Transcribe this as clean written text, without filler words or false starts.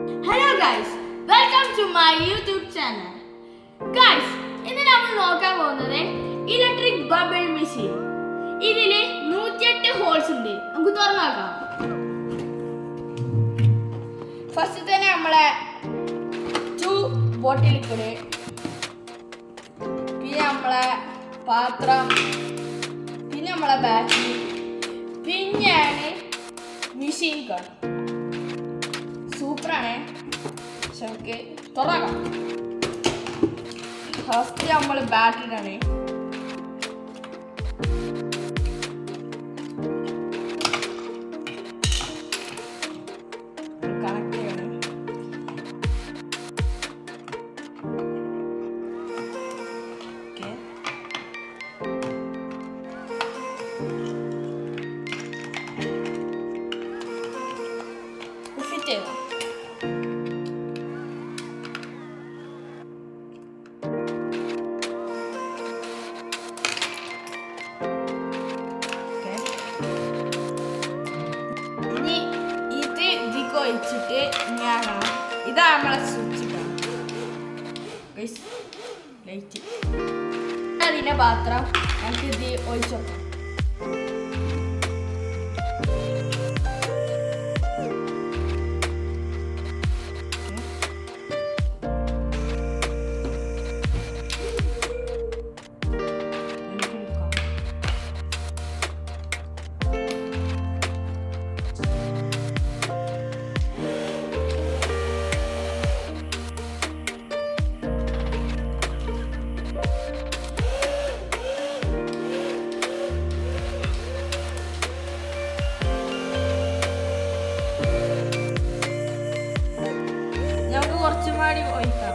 Hello guys, welcome to my YouTube channel. Guys, ഇന്ന് നമ്മൾ നോക്കാൻ പോകുന്നത് ഇലക്ട്രിക് ബബിൾ മെഷീൻ. ഇതിൽ 108 ഹോൾസ് ഉണ്ട്. നമുക്ക് തുറന്നു നോക്കാം. ഫസ്റ്റ് തന്നെ നമ്മളെ 2 ബോട്ടിൽ ലിക്വിഡ്, പിന്നെ നമ്മളെ പാത്രം, പിന്നെ നമ്മളെ ബാറ്ററി, പിന്നെയാണ് മെഷീൻ ഗൺ. സൂപ്പറാണ്. പക്ഷെ നമുക്ക് തുറക്കാം. ഫസ്റ്റ് നമ്മൾ ബാറ്ററി ഇടാണ്. കണക്ട് ചെയ്യണം. ഫിറ്റ് ചെയ്യണം. ഒഴിച്ചിട്ട് ഞാനാണ് ഇതാണ് നമ്മളെ സ്വിച്ച് ലൈറ്റ്. അതിൻ്റെ പാത്രം നമുക്ക് ഇത് ഒഴിച്ചു വെക്കാം. കുറച്ചും കൂടി ഒഴിക്കാം.